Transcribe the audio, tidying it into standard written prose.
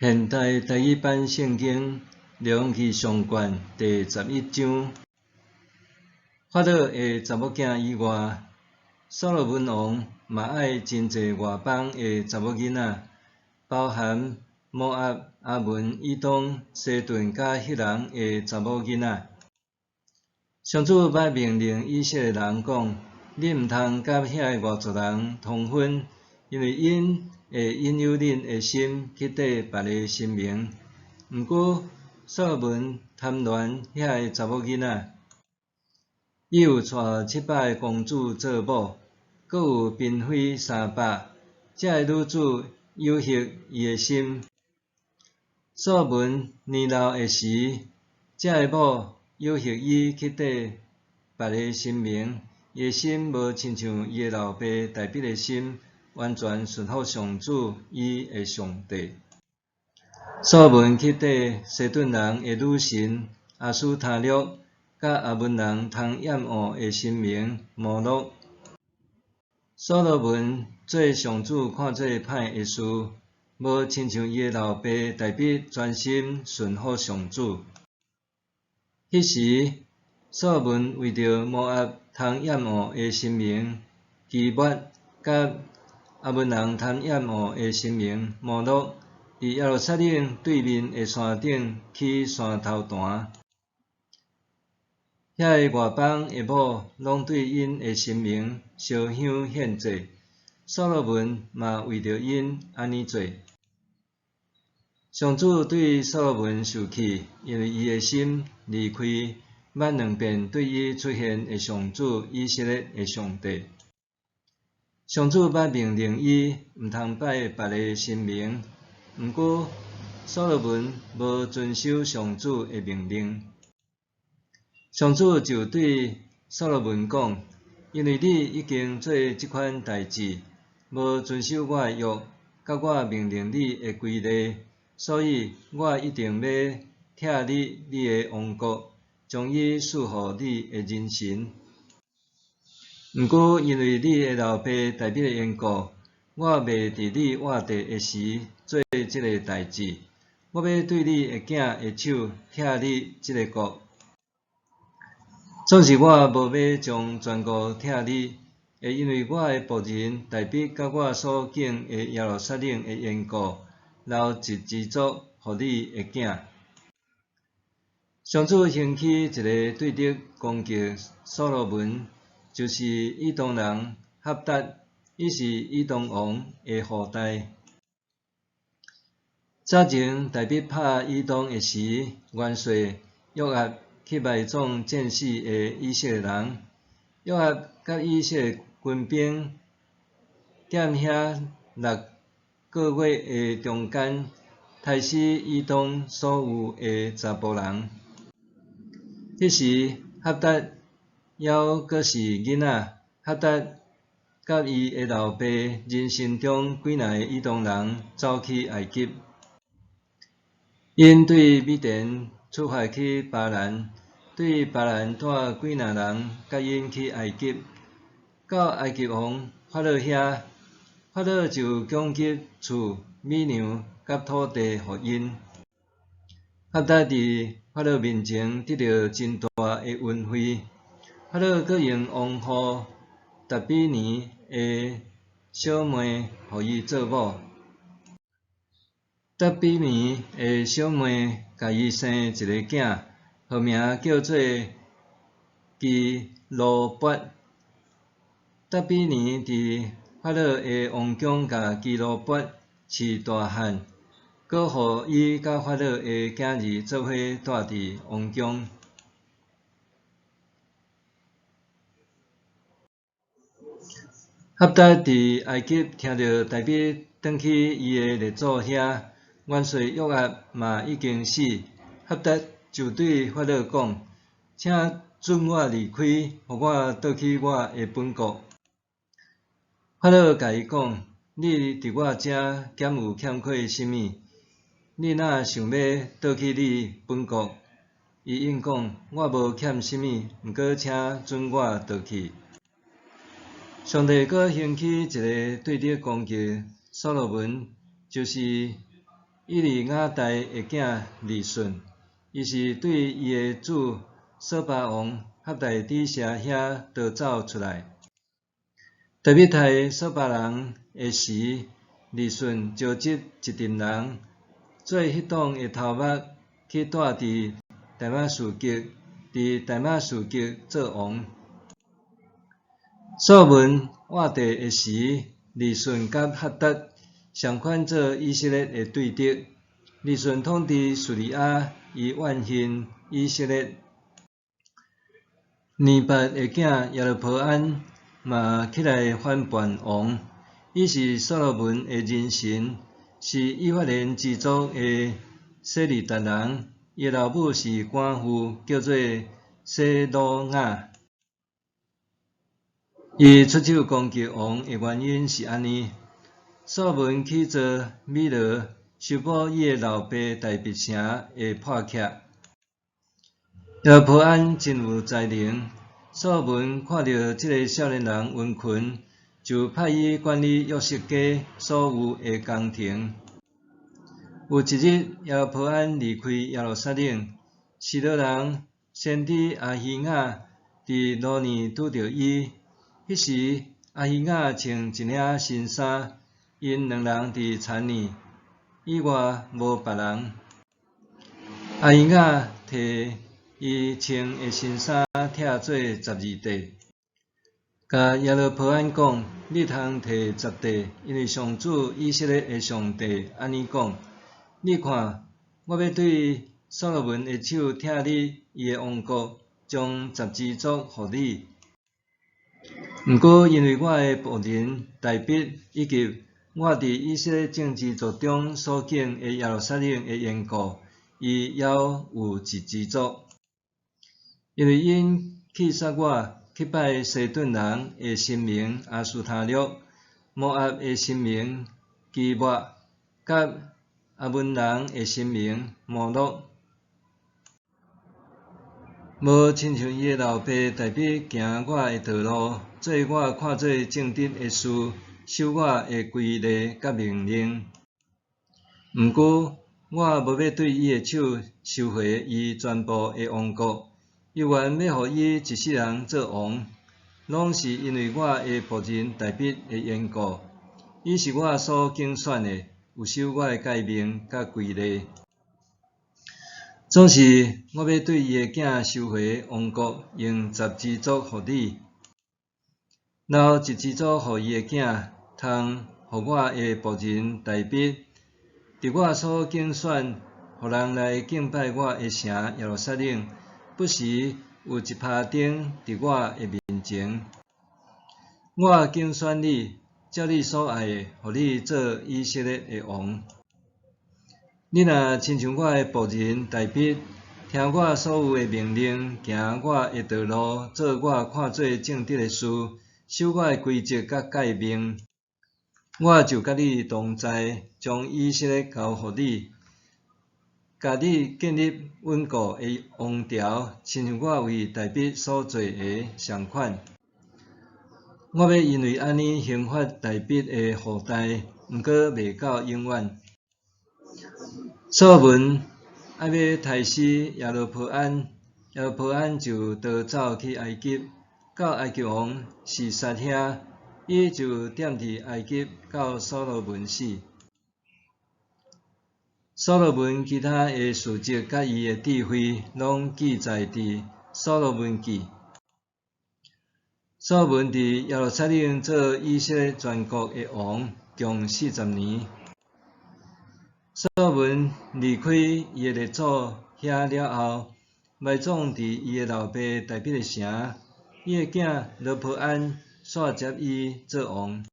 现代台语版圣经列王记上卷第11章。法老的查某囝以外，所罗门王嘛爱真侪外邦的查某囡仔，包含摩押、阿门、以东、西顿甲希人的查某囡仔。上主捌命令以色列人讲：你毋通甲遐外族人通婚，因为因会引诱恁的心去缀别个神明。毋过，所罗门贪恋遐个查某囡仔，伊有娶700个公主做某，阁有嫔妃300，这个女子诱惑伊的心。所罗门年老的时，这个某诱惑伊去缀别个神明，伊的心无亲像伊的老爸大卫的心，完全顺服上主，伊的上帝。所罗门去缀西顿人的女神阿斯塔略，甲阿门人通厌恶的神明摩洛。所罗门做上主看做歹的事，无亲像伊的老爸大卫专心顺服上主。迄时，所罗门为着摩押通厌恶的神明基抹，甲阿门人通厌恶的神明摩洛，伫耶路撒冷对面的山顶起山头坛。遐个外邦的某拢对因的神明烧香献祭，所罗门嘛为着因安尼做。上主对所罗门生气，因为伊的心离开捌2遍对伊出现的上主以色列的上帝。上主捌命令伊毋通拜别个神明，毋过所罗门无遵守上主的命令。上主就对所罗门讲：因为你已经做即款代志，无遵守我的约，甲我命令你的规例，所以我一定要拆你的王国，将伊赐互你的人神。毋过因为你的老爸大卫的缘故，我袂伫你活地的时做即个代志。我要对你的囝的手拆你即个国。总是我无要将全国拆你，会因为我的仆人大卫甲我所敬的耶路撒冷的缘故，留一支族互你的囝。上主兴起一个对敌攻击所罗门，就是以东人哈达，伊是以东王的后代。早前大卫拍以东的时，元帅约押去埋葬战死的以色列人。约押甲以色列军兵踮遐6个月的中间，杀死以东所有的查甫人。迄时哈达还阁是囡仔，哈达甲伊的老爸人生中几若个以东人走去埃及。因对米甸出发去巴兰，对巴兰带几若人甲因去埃及。到埃及王法老遐，法老就供给厝、米粮甲土地互因。哈达伫法老面前得到真大的恩惠。法老阁用王后达比尼的小妹互伊做某。达比尼的小妹甲伊生一个囝，号名叫做基罗伯。达比尼伫法老的王宫甲基罗伯饲大汉，阁互伊甲法老的囝儿做伙住伫王宫。哈达伫埃及听到大卫转去伊的列祖遐，元帅约押嘛已经死，哈达就对法老讲：请准我离开，互我倒去我的本国。法老甲伊讲：你伫我遮减有欠缺甚物？你若想要倒去你本国？伊应讲：我无欠甚物，毋过请准我倒去。上帝阁兴起一个对敌攻击所罗门，就是伊利雅代的囝利顺，伊是对伊的主索巴王合大底下遐逃走出来。达米杀索巴人的时，利顺召集一群人，做迄党的头目，去带伫大马士革，伫大马士革做王。所文活地的时，利顺甲哈达相款做以色列的对敌。利顺统治叙利亚，以万幸以色列。尼拔的囝耶罗波安嘛起来反叛王，伊是所罗门的人臣，是以法莲支族的洗利达人，伊的老母是官妇，叫做洗鲁雅。伊出手攻击王的原因是安尼：所罗门去做米罗，修补伊的老爸大卫城的破缺。耶罗波安真有才能，所罗门看到这个少年人温群，就派伊管理约瑟家所有的工程。有一日，耶罗波安离开耶路撒冷，示罗人先知阿希雅伫路年拄着伊。迄时，阿希雅穿一领新衫，因两人伫田里，以外无别人。阿希雅摕伊穿的新衫拆做12块，甲耶罗波安讲：你通摕10块，因为上主以色列的上帝安尼讲：你看，我要对所罗门的手拆你伊的王国，将10支族互你。毋过，因为我的仆人大卫以及我伫以色列政治族中所敬的耶路撒冷的缘故，伊还有1支族。因为因去杀我，去拜西顿人的神明阿斯塔略，摩押的神明基莫，甲阿门人的神明摩洛。无亲像伊的老爸大卫行我的道路，做我看做正直的事，守我的规例甲命令。毋过，我无要对伊的手收回伊全部的王国，伊原要互伊一世人做王，拢是因为我的仆人大卫的缘故。伊是我所竞选的，有守我的诫命甲规例。总是我要对伊的囝收回王国，用10支族互你，留1支族互伊的囝，通互我的仆人大卫。伫我所竞选，互人来敬拜我的城耶路撒冷，不时有一帕灯伫我的面前。我竞选你，照你所爱的，互你做以色列的王。你若亲像我的仆人大卫，听我所有的命令，行我的道路，做我看做正直的事，守我的规则甲诫命，我就甲你同在，将以色列交互你，甲你建立稳固的王朝，亲像我为大卫所做的相款。我要因为安尼刑罚大卫的后代，毋过未到永远。所罗门爱要杀死耶罗波安，耶罗波安就逃走去埃及，到埃及王示撒遐，伊就踮伫埃及到所罗门死。所罗门其他的事迹甲伊的智慧，拢记载伫《所罗门记》。所罗门伫耶路撒冷做以色列全国的王，共40年。所罗门离开伊的列祖遐了后，埋葬伫伊的老爸大卫的城。伊的囝罗波安煞接伊做王。